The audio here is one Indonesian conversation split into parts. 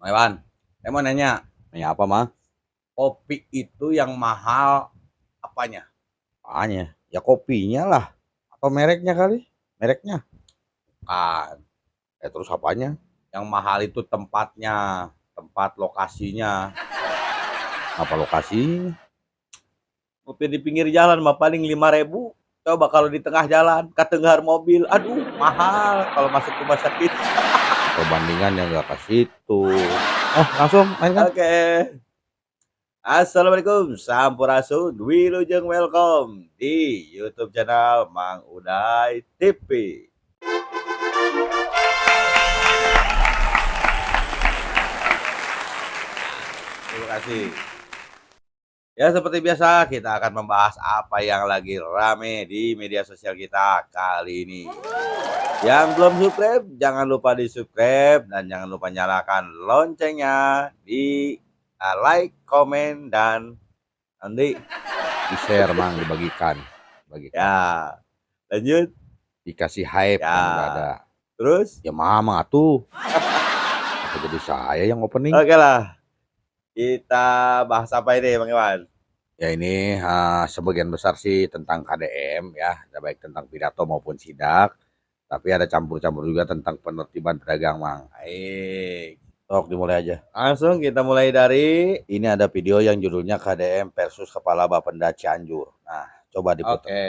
Bang Iwan, saya mau nanya, Nanya apa, Mang? kopi itu yang mahal apanya? Apanya? Ya kopinya lah. Atau mereknya kali? Mereknya. Kan, Terus apanya? yang mahal itu tempatnya, tempat lokasinya. Apa lokasinya? Kopi di pinggir jalan mah paling 5.000. Coba kalau di tengah jalan, ketenggahar mobil, aduh mahal kalau masuk rumah sakit. Perbandingannya nggak ke situ. Langsung mainkan. Oke. Assalamualaikum, sampurasun, wilujeng welcome di YouTube channel Mang Uday TV. Terima kasih. Ya seperti biasa kita akan membahas apa yang lagi rame di media sosial kita kali ini. Yang belum subscribe jangan lupa di subscribe dan jangan lupa nyalakan loncengnya di like, komen dan nanti Di share, Mang, dibagikan. Bagikan. ya lanjut Dikasih hype ya. yang udah ada. Terus Ya mama tuh. Apa jadi saya yang opening? oke lah, kita bahas apa ini Bang Iwan? Ya ini sebagian besar sih tentang KDM ya. Ada baik tentang pidato maupun sidak. Tapi ada campur-campur juga tentang penertiban pedagang, Mang. Baik, Sok dimulai aja. langsung kita mulai dari Ini ada video yang judulnya KDM versus Kepala Bapenda Cianjur. Nah, coba diputar. oke.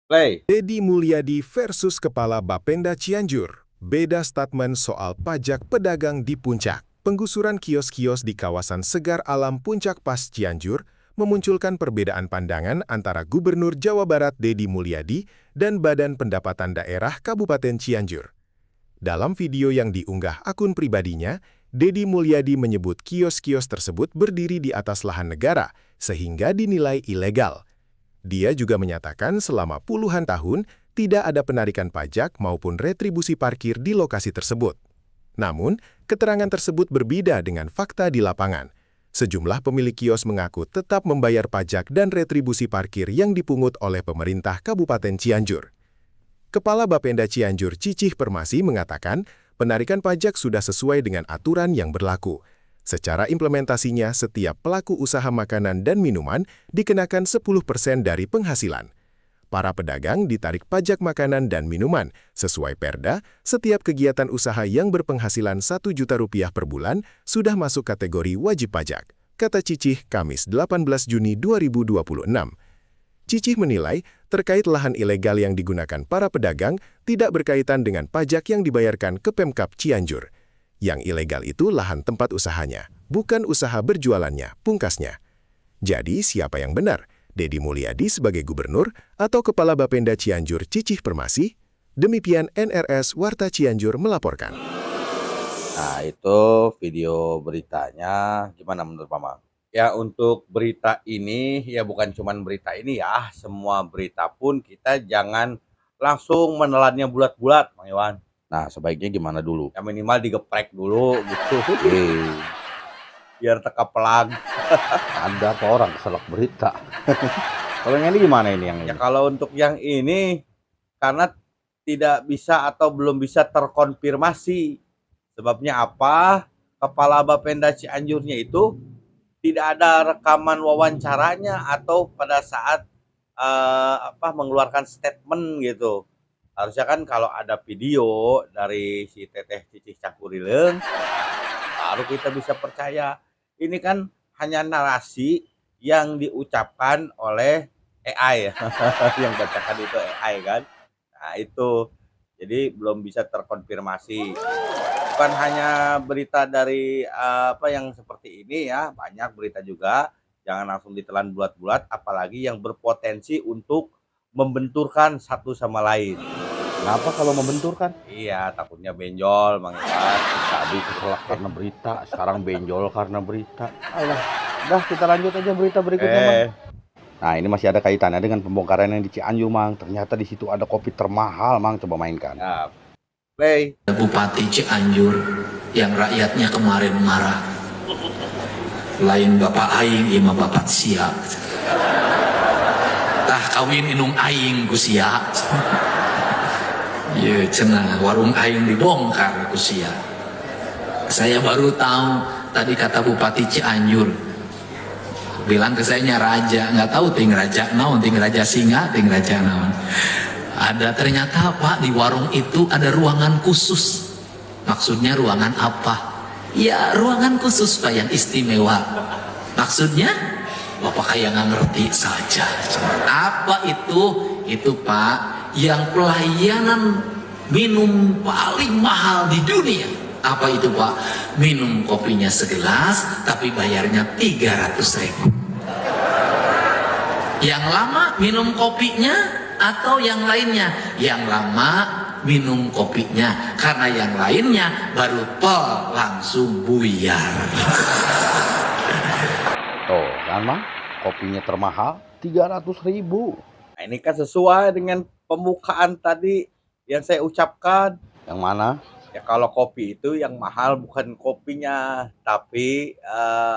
Play. Deddy Mulyadi versus Kepala Bapenda Cianjur. Beda statement soal pajak pedagang di Puncak. Penggusuran kios-kios di kawasan Segar Alam Puncak Pas Cianjur memunculkan perbedaan pandangan antara Gubernur Jawa Barat Deddy Mulyadi dan Badan Pendapatan Daerah Kabupaten Cianjur. Dalam video yang diunggah akun pribadinya, Deddy Mulyadi menyebut kios-kios tersebut berdiri di atas lahan negara, sehingga dinilai ilegal. Dia juga menyatakan selama puluhan tahun tidak ada penarikan pajak maupun retribusi parkir di lokasi tersebut. Namun, keterangan tersebut berbeda dengan fakta di lapangan. Sejumlah pemilik kios mengaku tetap membayar pajak dan retribusi parkir yang dipungut oleh pemerintah Kabupaten Cianjur. Kepala Bapenda Cianjur Cicih Permasi mengatakan penarikan pajak sudah sesuai dengan aturan yang berlaku. Secara implementasinya, setiap pelaku usaha makanan dan minuman dikenakan 10% dari penghasilan. Para pedagang ditarik pajak makanan dan minuman. Sesuai Perda, setiap kegiatan usaha yang berpenghasilan Rp1 juta per bulan sudah masuk kategori wajib pajak, kata Cicih Kamis 18 Juni 2026. Cicih menilai, terkait lahan ilegal yang digunakan para pedagang tidak berkaitan dengan pajak yang dibayarkan ke Pemkab Cianjur. Yang ilegal itu lahan tempat usahanya, bukan usaha berjualannya, pungkasnya. Jadi siapa yang benar? Deddy Mulyadi sebagai gubernur atau Kepala Bapenda Cianjur Cicih Permasi? Demikian NRS Warta Cianjur melaporkan. Nah, itu video beritanya. Gimana menurut Mama? Ya untuk berita ini, ya bukan cuman berita ini ya, semua berita pun kita jangan langsung menelannya bulat-bulat, Bang Iwan. Nah, sebaiknya gimana dulu? Ya minimal digeprek dulu gitu, Eh, biar teka pelang. ada apa orang keselak berita? Kalau yang ini gimana ini yang Ya ini? kalau untuk yang ini, karena tidak bisa atau belum bisa terkonfirmasi. Sebabnya apa? Kepala Bapenda Cianjurnya itu tidak ada rekaman wawancaranya atau pada saat mengeluarkan statement gitu. Harusnya kan kalau ada video dari si Teteh Cicih Cangkurileng baru kita bisa percaya. Ini kan hanya narasi yang diucapkan oleh AI ya. Yang bacakan itu AI kan. Nah itu jadi belum bisa terkonfirmasi. Bukan hanya berita dari yang seperti ini ya, banyak berita juga. Jangan langsung ditelan bulat-bulat, apalagi yang berpotensi untuk membenturkan satu sama lain. Kenapa kalau membenturkan? Iya, takutnya benjol, Mang Iwan. Tadi keselak karena berita, sekarang benjol karena berita. Alah, dah kita lanjut aja berita berikutnya, Mang. Nah, ini masih ada kaitannya dengan pembongkaran yang di Cianjur, Mang. Ternyata di situ ada kopi termahal, Mang. Coba mainkan. Ya, play. Bupati Cianjur yang rakyatnya kemarin marah. Lain bapak aing, ima bapak sia. Tah kawin inung aing ku sia. Ye cenah warung aing dibongkar ku sia. Saya baru tahu tadi kata Bupati Cianjur. Bilang ke saya raja, nggak tahu ting raja naon, ting raja singa, ting raja naon. Ada ternyata Pak di warung itu ada ruangan khusus. Maksudnya ruangan apa? Ya ruangan khusus Pak yang istimewa. Maksudnya Bapak kayak nggak ngerti saja. Apa itu? Itu Pak yang pelayanan minum paling mahal di dunia. Apa itu Pak? Minum kopinya segelas tapi bayarnya 300.000. Yang lama minum kopinya atau yang lainnya? Yang lama minum kopinya, karena yang lainnya baru pel langsung buyar. Tuh kan Mang, kopinya termahal 300.000. Nah, ini kan sesuai dengan pembukaan tadi yang saya ucapkan. Yang mana? Ya kalau kopi itu yang mahal bukan kopinya, tapi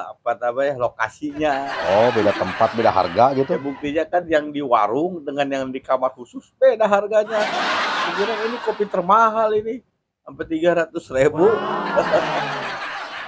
apa namanya lokasinya. Oh, beda tempat, beda harga Ya gitu. buktinya kan yang di warung dengan yang di kamar khusus beda harganya. Kira ini kopi termahal ini sampai 300.000.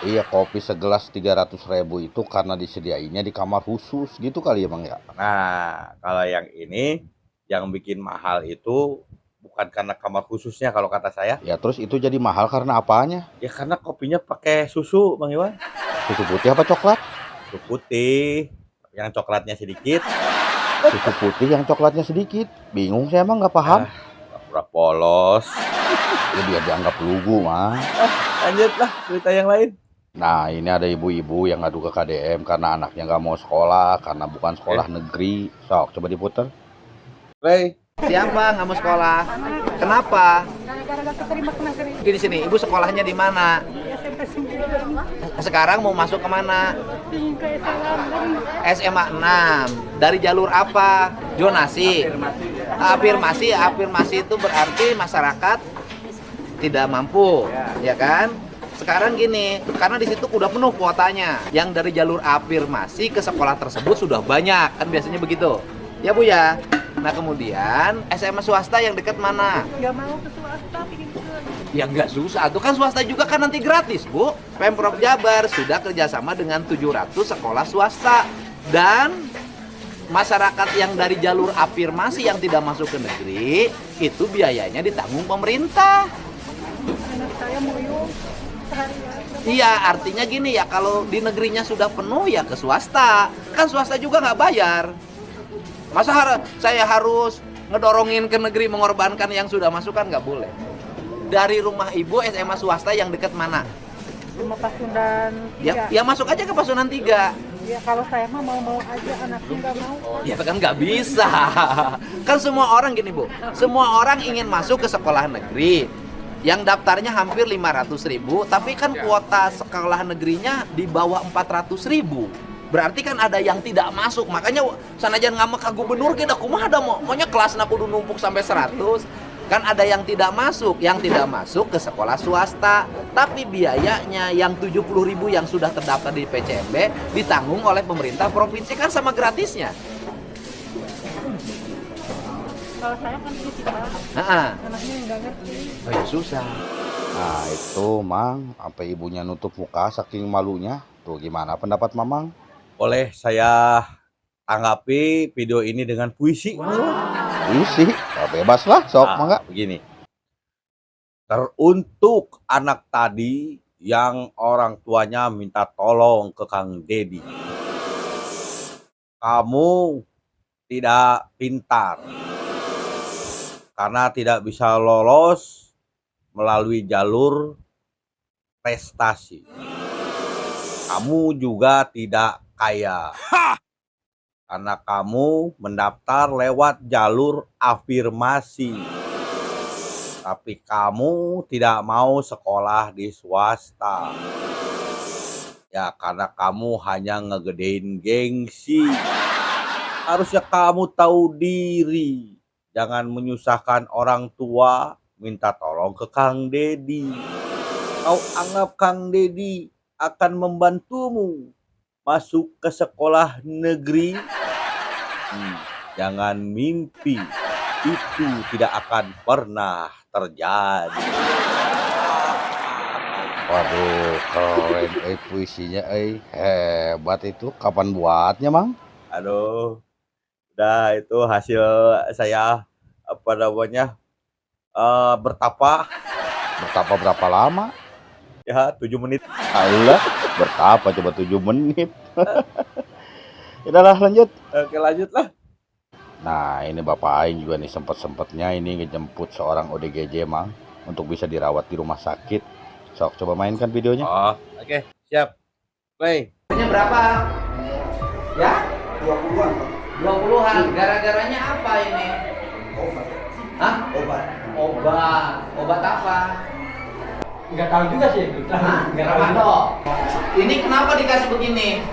Iya, kopi segelas 300.000 itu karena disediainya di kamar khusus gitu kali ya Bang ya. Nah kalau yang ini yang bikin mahal itu bukan karena kamar khususnya kalau kata saya. Ya terus itu jadi mahal karena apanya? Ya karena kopinya pakai susu Bang Iwan. Susu putih apa coklat? Susu putih yang coklatnya sedikit. Susu putih yang coklatnya sedikit. Bingung saya emang nggak paham. Pura polos. Ya biar dianggap lugu Mang. Lanjutlah cerita yang lain. Nah ini ada ibu-ibu yang ngadu ke KDM karena anaknya nggak mau sekolah karena bukan sekolah negeri. Sok coba diputer. Ray, Siapa nggak mau sekolah? Kenapa? Gara-gara gak keterima ke negeri. Di sini, ibu sekolahnya di mana? SMP 9. Sekarang mau masuk ke mana? Pingin ke SMA. SMA 6. Dari jalur apa? Zonasi. Afirmasi. Afirmasi itu berarti masyarakat tidak mampu, ya kan? Sekarang gini, karena di situ udah penuh kuotanya. Yang dari jalur afirmasi ke sekolah tersebut sudah banyak, kan biasanya begitu. Ya Bu ya. Nah kemudian SMA swasta yang dekat mana? Gak mau ke swasta, pingin ke. Ya nggak susah, tuh kan swasta juga kan nanti gratis Bu. Pemprov Jabar sudah kerjasama dengan 700 sekolah swasta. Dan masyarakat yang dari jalur afirmasi yang tidak masuk ke negeri, itu biayanya ditanggung pemerintah. Anak saya muyung seharian. Iya, artinya gini ya, kalau di negerinya sudah penuh ya ke swasta. Kan swasta juga nggak bayar. Masa saya harus ngedorongin ke negeri mengorbankan yang sudah masuk, kan nggak boleh. Dari rumah ibu SMA swasta yang dekat mana? Rumah Pasundan 3. Ya masuk aja ke Pasundan 3. Ya kalau saya mah mau-mau aja, anaknya gak mau. Ya kan nggak bisa. Kan semua orang gini Bu, semua orang ingin masuk ke sekolah negeri. Yang daftarnya hampir 500.000, tapi kan kuota sekolah negerinya di bawah 400.000. Berarti kan ada yang tidak masuk. Makanya sanajan ngambek ka gubernur kita kumaha da maunya kelasna kudu numpuk sampai 100. Kan ada yang tidak masuk, ke sekolah swasta, tapi biayanya yang 70.000 yang sudah terdaftar di PCMB ditanggung oleh pemerintah provinsi, kan sama gratisnya. Kalau saya kan di Cipanas, Nah, anaknya nggak ngerti. oh ya susah. Nah itu Mang, sampai ibunya nutup muka saking malunya. Tuh gimana pendapat Mamang? boleh saya tanggapi video ini dengan puisi? Isi, bebas lah, sok mangga. Begini. Teruntuk anak tadi yang orang tuanya minta tolong ke Kang Dedi. Kamu tidak pintar karena tidak bisa lolos melalui jalur prestasi. Kamu juga tidak kaya karena kamu mendaftar lewat jalur afirmasi. Tapi kamu tidak mau sekolah di swasta. Ya karena kamu hanya ngegedein gengsi. Harusnya kamu tahu diri. Jangan menyusahkan orang tua minta tolong ke Kang Dedi. Kau anggap Kang Dedi akan membantumu masuk ke sekolah negeri? Jangan mimpi, itu tidak akan pernah terjadi. Waduh, keren puisinya hebat itu. Kapan buatnya, Mang? Aduh, udah itu hasil saya apa namanya bertapa Bertapa berapa lama? ya 7 menit. Allah, bertapa coba 7 menit. Udahlah lanjut. Oke lanjut lah. Nah, ini Bapak Aing juga nih sempet-sempetnya ini ngejemput seorang ODGJ, Mang, untuk bisa dirawat di rumah sakit. Sok, coba mainkan videonya. Oh, oke, siap. Play. Harganya berapa? Ya? 20-an. 20-an. Gara-garanya apa ini? Obat. Hah? Obat. Obat. Obat apa? Nggak tahu juga sih. Hah? Garamado. Ini kenapa dikasih begini?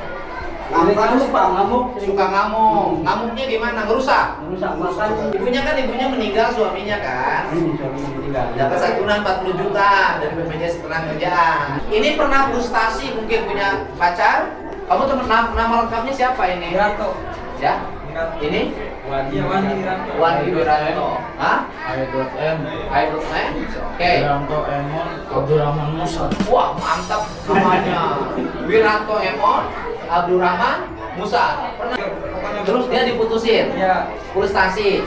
Kamu suka ngamuk? Suka ngamuk. Ngamuknya gimana? Ngerusak? Rusak makan. Ibunya meninggal, suaminya kan? Suaminya meninggal. Dapat santunan 40 juta dari BPJS Ketenagakerjaan. Ini pernah frustasi mungkin punya pacar? Kamu temen nama lengkapnya siapa ini? Wiranto. Ya? Ini? Wandi Wiranto. Wandi Wiranto. Hah? I.M. I.M? Oke. Wiranto Emon Abdurrahman Musa. Wah, mantap namanya. Wiranto Emon Abdurrahman Musa. Pernah? Terus dia diputusin? Iya. Frustasi.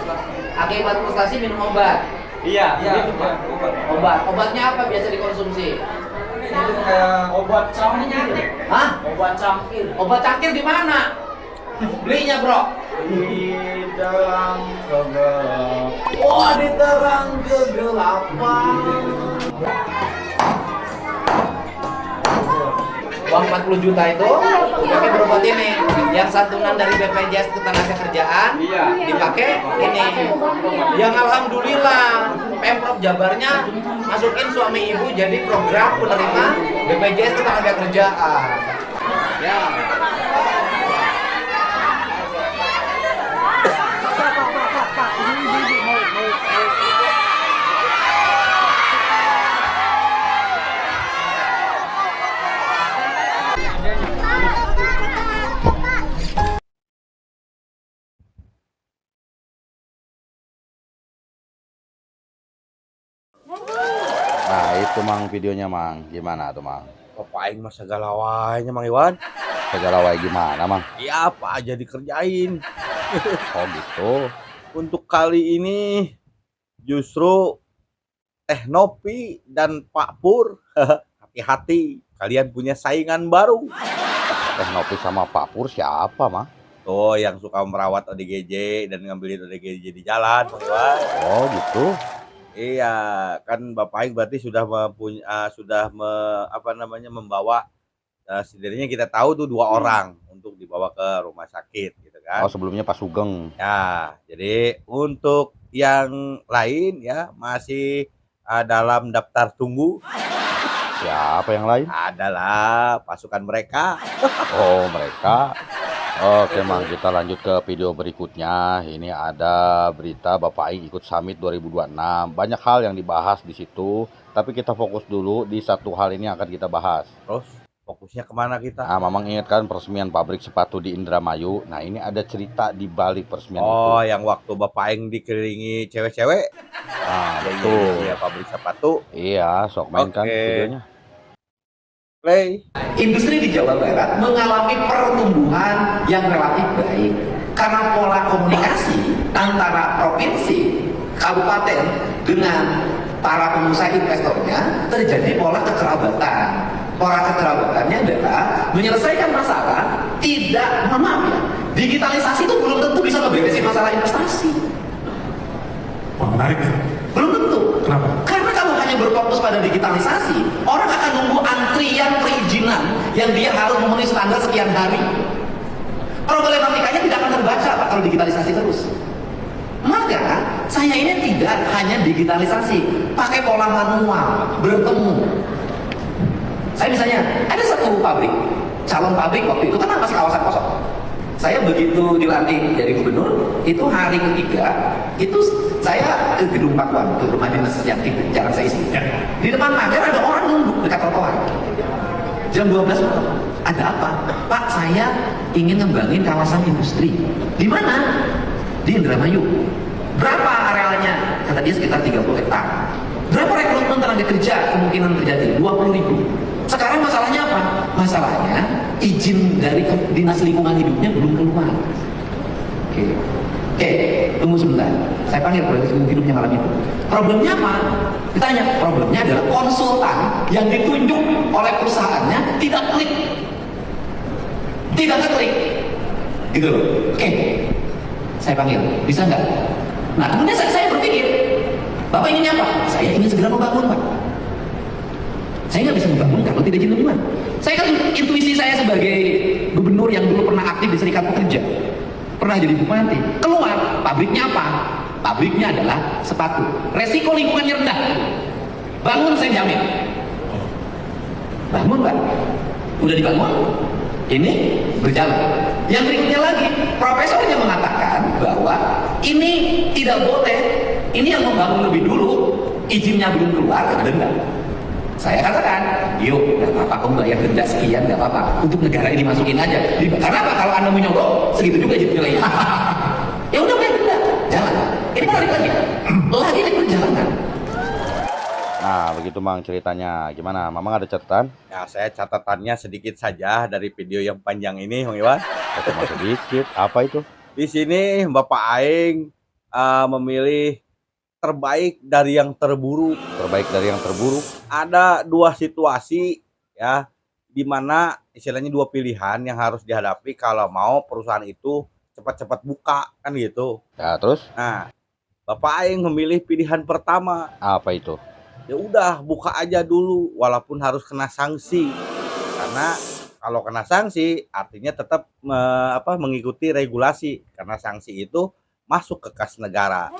Akibat frustasi minum obat. Iya. Obat. Obatnya apa biasa dikonsumsi? Itu kayak obat cangkir. Hah? Obat cangkir. Obat cangkir di mana? Belinya, Bro? Di dalam kegelap. Oh, di terang kegelapan. Uang 40 juta itu dipakai berobat ini. Yang santunan dari BPJS Ketenagakerjaan dipakai ini. Yang alhamdulillah Pemprov Jabarnya masukin suami ibu jadi program penerima BPJS Ketenagakerjaan. Ya. Nah, itu Mang videonya, Mang. Gimana tuh, Mang? Bapak aing mah segalawanya Mang Iwan. Segalawai gimana, Mang? Ya apa aja dikerjain. Oh gitu. Untuk kali ini justru Teh Nopi dan Pak Pur hati-hati, kalian punya saingan baru. Teh Nopi sama Pak Pur siapa, Mang? Tuh yang suka merawat ODGJ dan ngambilin ODGJ di jalan, Mang Iwan. Oh gitu. Iya, kan Bapak Aing berarti sudah membawa setidaknya kita tahu tuh 2 orang untuk dibawa ke rumah sakit gitu kan. Oh, sebelumnya Pak Sugeng. Ya, jadi untuk yang lain ya masih dalam daftar tunggu Siapa yang lain? adalah pasukan mereka. Oh, mereka. Oke, Mang, kita lanjut ke video berikutnya. Ini ada berita Bapak Aing ikut Summit 2026. Banyak hal yang dibahas di situ, tapi kita fokus dulu di satu hal ini yang akan kita bahas. Terus fokusnya kemana kita? Nah, Mamang ingat kan peresmian pabrik sepatu di Indramayu? Nah, ini ada cerita di balik peresmian Oh, itu. yang waktu Bapak Aing dikelilingi cewek-cewek. Nah, Ya, betul. iya, pabrik sepatu. Iya, sok mainkan Oke. videonya. Play. Industri di Jawa Barat mengalami pertumbuhan yang relatif baik karena pola komunikasi antara provinsi, kabupaten dengan para pengusaha investornya terjadi pola kekerabatan. Pola kekerabatannya adalah menyelesaikan masalah, tidak, mohon maaf ya, digitalisasi itu belum tentu bisa ngeberesin masalah investasi. Wah, menarik ya. Belum tentu. Kenapa? Karena kalau hanya berfokus pada digitalisasi, orang akan nunggu antrian perizinan yang dia harus memenuhi standar sekian hari. Problematikanya tidak akan terbaca Pak kalau digitalisasi terus. Maka saya ini tidak hanya digitalisasi, pakai pola manual, bertemu. Saya misalnya ada satu pabrik, calon pabrik waktu itu kan masih kawasan kosong. Saya begitu dilantik jadi gubernur, itu hari ketiga, itu saya ke gedung Pakuan, ke rumah dinas yang jarang saya isi. Di depan pagar ada orang nunggu dekat trotoar. Jam 12 malam, ada apa? Pak, saya ingin ngembangin kawasan industri. Di mana? Di Indramayu. Berapa arealnya? Kata dia sekitar 30 hektar. Berapa rekrutmen tenaga kerja kemungkinan terjadi? 20.000. izin dari dinas lingkungan hidupnya belum keluar. Oke, tunggu sebentar. Saya panggil dinas lingkungan hidupnya malam itu. Problemnya apa? Ditanya. Problemnya adalah konsultan yang ditunjuk oleh perusahaannya tidak klik, tidak ngeklik, gitu loh. Oke, saya panggil. Bisa nggak? Nah, kemudian saya berpikir, Bapak inginnya apa? Saya ingin segera membangun, Pak. Saya nggak bisa membangun kalau tidak izin lingkungan. Saya kan intuisi saya sebagai gubernur yang dulu pernah aktif di Serikat Pekerja, pernah jadi bupati, keluar pabriknya apa? Pabriknya adalah sepatu. Resiko lingkungannya rendah. Bangun saya jamin. Bangun Pak. Udah dibangun. Ini berjalan. Yang berikutnya lagi, profesornya mengatakan bahwa ini tidak boleh. Ini yang membangun lebih dulu, izinnya belum keluar, kena denda. Saya katakan, yuk, nggak apa-apa, kamu bayar denda sekian, nggak apa-apa. Untuk negara ini masukin aja. Karena apa? Kalau Anda mau nyogok, segitu juga izin nilainya. Ya udah bayar denda, jalan. Ini balik lagi di perjalanan. Nah, begitu Mang ceritanya. Gimana? Mamang ada catatan? Ya, saya catatannya sedikit saja dari video yang panjang ini, Bang Iwan. Cuma sedikit. Apa itu? Di sini Bapak Aing memilih terbaik dari yang terburuk. Terbaik dari yang terburuk. Ada dua situasi ya, di mana istilahnya dua pilihan yang harus dihadapi kalau mau perusahaan itu cepat-cepat buka kan gitu. Ya, terus? Nah, Bapak Aing memilih pilihan pertama. Apa itu? Ya udah buka aja dulu walaupun harus kena sanksi. Karena kalau kena sanksi artinya tetap mengikuti regulasi karena sanksi itu masuk ke kas negara.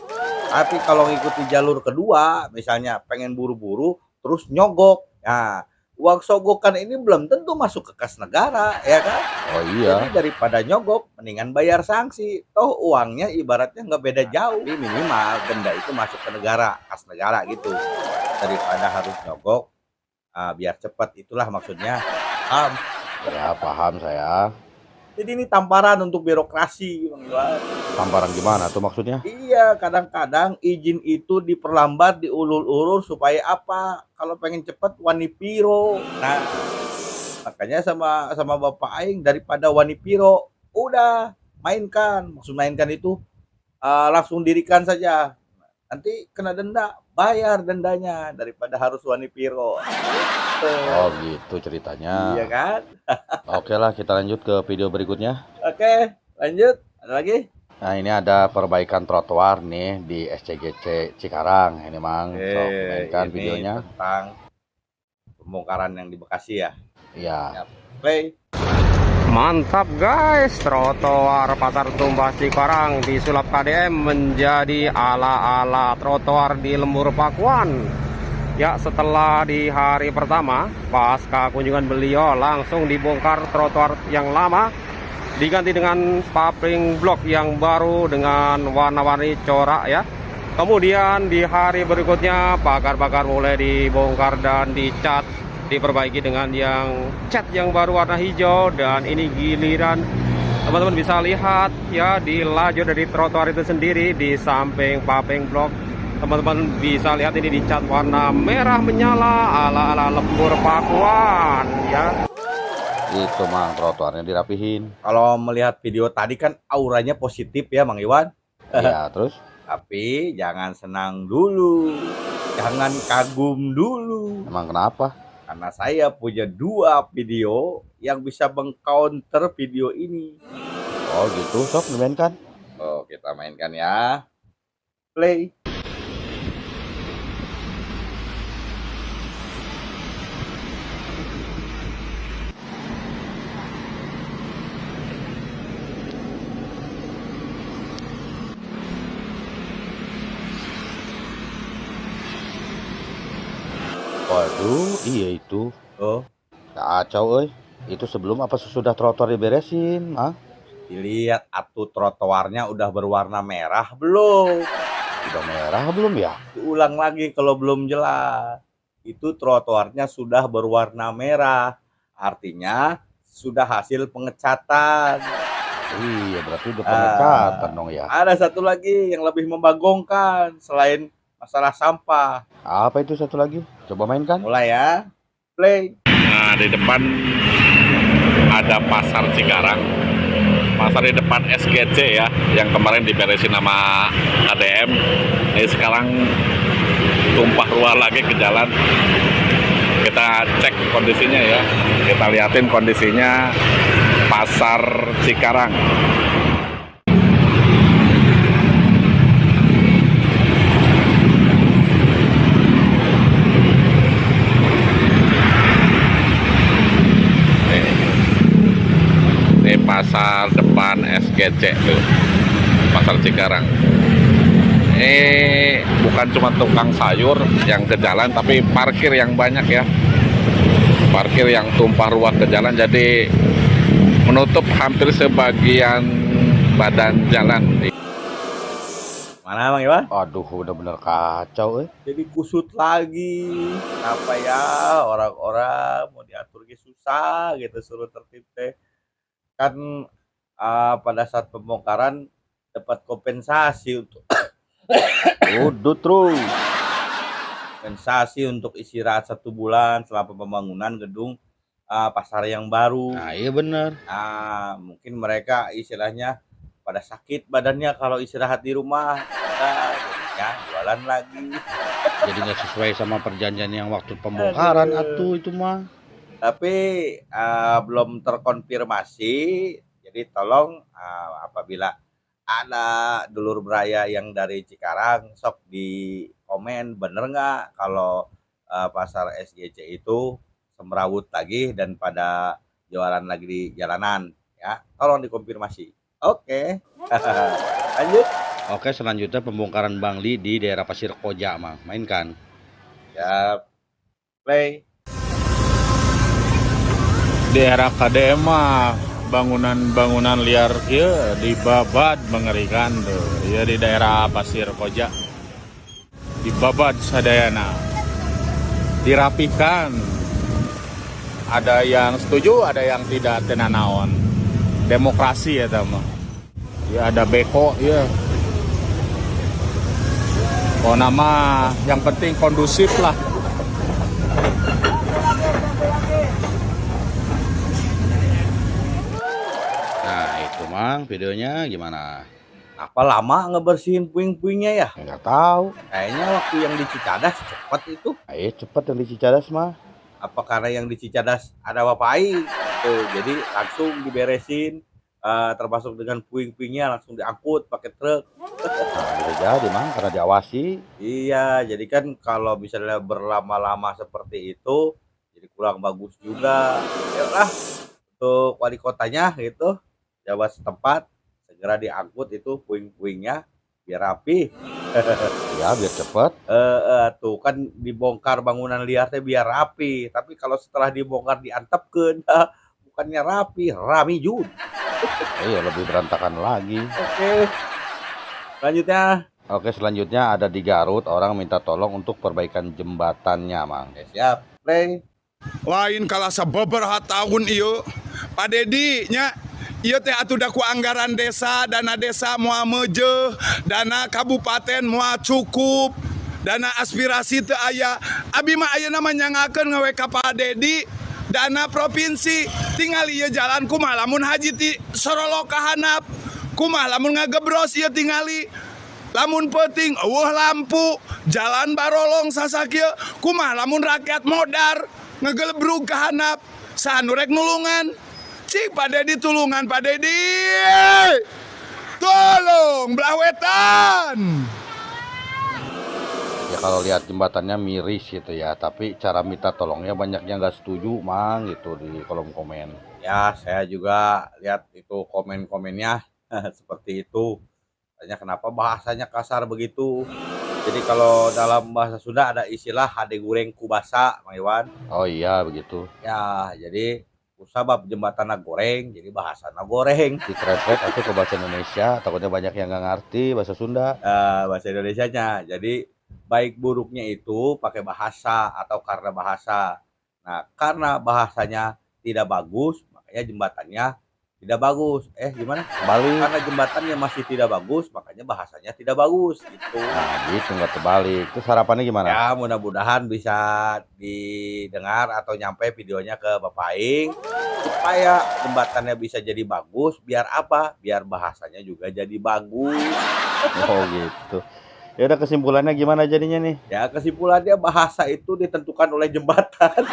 Tapi kalau ngikuti jalur kedua, misalnya pengen buru-buru terus nyogok. Nah, uang sogokan ini belum tentu masuk ke kas negara, ya kan? Oh iya. Jadi daripada nyogok, mendingan bayar sanksi. Toh uangnya ibaratnya nggak beda jauh. Tapi minimal denda itu masuk ke negara, kas negara gitu. Daripada harus nyogok, biar cepat. Itulah maksudnya. Ya, paham saya. Jadi ini tamparan untuk birokrasi, Bang Iwan. Tamparan gimana tuh maksudnya? Iya, kadang-kadang izin itu diperlambat, diulur-ulur supaya apa? Kalau pengen cepat wani piro. Nah, makanya sama Bapak Aing daripada wani piro, udah mainkan. Maksud mainkan itu langsung dirikan saja. Nanti kena denda, bayar dendanya daripada harus wani piro. Oh gitu ceritanya. Iya kan? Oke lah, kita lanjut ke video berikutnya. Oke, lanjut. Ada lagi? Nah, ini ada perbaikan trotoar nih di SCGC Cikarang. Ini Mang, mainkan Ini videonya. tentang pembongkaran yang di Bekasi ya. Iya. Play. Mantap guys, trotoar Pasar Tumbas Cikarang disulap KDM menjadi ala-ala trotoar di Lembur Pakuan. Ya, setelah di hari pertama pasca kunjungan beliau langsung dibongkar trotoar yang lama, diganti dengan paving block yang baru dengan warna-warni corak ya. Kemudian di hari berikutnya pagar-pagar mulai dibongkar dan dicat, diperbaiki dengan yang cat yang baru warna hijau. Dan ini giliran teman-teman bisa lihat ya, di lajur dari trotoar itu sendiri di samping paving block, teman-teman bisa lihat ini dicat warna merah menyala ala-ala Lembur Pakuan ya. Itu Mang, trotoarnya dirapihin. Kalau melihat video tadi kan auranya positif ya, Mang Iwan. Iya, terus? Tapi jangan senang dulu, jangan kagum dulu. Emang kenapa? Karena saya punya dua video yang bisa mengcounter video ini. Oh gitu, sok dimainkan. Oh, kita mainkan ya. Play. Waduh, iya itu. Oh, Kacau euy. Itu sebelum apa sesudah trotoar diberesin, Mang? dilihat atuh trotoarnya udah berwarna merah belum? Udah merah belum ya? Diulang lagi kalau belum jelas. Itu trotoarnya sudah berwarna merah. Artinya sudah hasil pengecatan. Iya, berarti udah pengecatan dong ya. Ada satu lagi yang lebih membagongkan selain masalah sampah. Apa itu satu lagi? Coba mainkan. Mulai ya. Play. Nah, di depan ada pasar Cikarang, pasar di depan SGC ya, yang kemarin diberesin sama ADM. Ini sekarang tumpah ruah lagi ke jalan. Kita cek kondisinya ya, kita liatin kondisinya pasar Cikarang. Ini pasar depan SGC tuh, pasar Cikarang. Ini bukan cuma tukang sayur yang ke jalan, tapi parkir yang banyak ya. Parkir yang tumpah ruah ke jalan, jadi menutup hampir sebagian badan jalan. Mana Bang Iwan? Aduh, bener-bener kacau Jadi kusut lagi. Kenapa ya orang-orang mau diatur susah gitu, suruh tertib teh. Kan pada saat pembongkaran dapat kompensasi untuk Udah terus. kompensasi untuk istirahat 1 bulan selama pembangunan gedung pasar yang baru. Nah iya bener. Mungkin mereka istilahnya pada sakit badannya kalau istirahat di rumah, jadinya jualan lagi. Jadi nggak sesuai sama perjanjian yang waktu pembongkaran atuh itu mah. Tapi belum terkonfirmasi, jadi tolong apabila ada dulur beraya yang dari Cikarang, sok di komen bener nggak kalau pasar SGC itu semrawut lagi dan pada jualan lagi di jalanan ya, tolong dikonfirmasi. Oke. Lanjut. Oke, selanjutnya pembongkaran Bangli di daerah Pasir Koja, Mang. Mainkan. Ya, play. Di era KDM mah bangunan-bangunan liar ya dibabad mengerikan tuh. Ya di daerah Pasir Koja dibabad sadayana, dirapihkan. Ada yang setuju, ada yang tidak, tenanaon. Demokrasi ya mah. Ya ada beko ya. Oh nama yang penting kondusif lah. Nah itu Mang, videonya gimana? Apa lama ngebersihin puing-puingnya ya? Nggak tahu. Kayaknya waktu yang di Cicadas cepet itu. Ayo cepet yang di Cicadas mah. Apa karena yang di Cicadas ada Wapai? Tuh, jadi langsung diberesin, termasuk dengan puing-puingnya langsung diangkut pakai truk. Nah bisa jadi Mang, karena diawasi. Iya, jadi kan kalau misalnya berlama-lama seperti itu, jadi kurang bagus juga. Yalah, untuk wali kotanya gitu, jabat setempat, segera diangkut itu puing-puingnya biar rapi. Ya biar cepet. Tuh kan dibongkar bangunan liar teh biar rapi, tapi kalau setelah dibongkar diantepkeun, bukannya rapi, rami jud. Iya lebih berantakan lagi. Oke. Selanjutnya. Oke, selanjutnya ada di Garut, orang minta tolong untuk perbaikan jembatannya, Mang. Oke, siap. Play. Lain kalau sababaraha tahun iyo Pak Dedi nya ieu teh atuh da ku anggaran desa, dana desa moal meujeuh, dana kabupaten moal cukup, dana aspirasi teu aya. Abi mah ayeuna mah nyangakeun ngawe ka Pak Dedi dana provinsi, tinggal ieu jalan kumaha lamun haji ti Sorolo ka handap, kumaha lamun ngagebros ieu tingali, lamun penting eueuh lampu, jalan barolong sasakieu, kumaha lamun rakyat modar ngegelebrug ka handap, saha nu rek nulungan. Cik Pak Dedi tulungan Pak Dedi. Tolong belah wetan. Ya kalau lihat jembatannya miris gitu ya, tapi cara minta tolongnya banyak yang nggak setuju, Mang, gitu di kolom komen. Ya, saya juga lihat itu komen-komennya seperti itu. Tanya kenapa bahasanya kasar begitu. Jadi kalau dalam bahasa Sunda ada istilah hade goreng kubasa, Mang Iwan. Oh iya begitu. Ya, jadi usabab jembatan goreng, jadi bahasana goreng. Ditranslate atau ke bahasa Indonesia, takutnya banyak yang nggak ngerti bahasa Sunda. Bahasa Indonesianya. Jadi baik buruknya itu pakai bahasa atau karena bahasa. Nah, karena bahasanya tidak bagus, makanya jembatannya tidak bagus. Gimana? Balik. Karena jembatannya masih tidak bagus, makanya bahasanya tidak bagus gitu. Nah, gitu nggak terbalik. Terus harapannya gimana? Ya, mudah-mudahan bisa didengar atau nyampe videonya ke Bapak Aing. supaya jembatannya bisa jadi bagus, biar apa? Biar bahasanya juga jadi bagus. Oh gitu. Ya udah, kesimpulannya gimana jadinya nih? Ya kesimpulannya bahasa itu ditentukan oleh jembatan.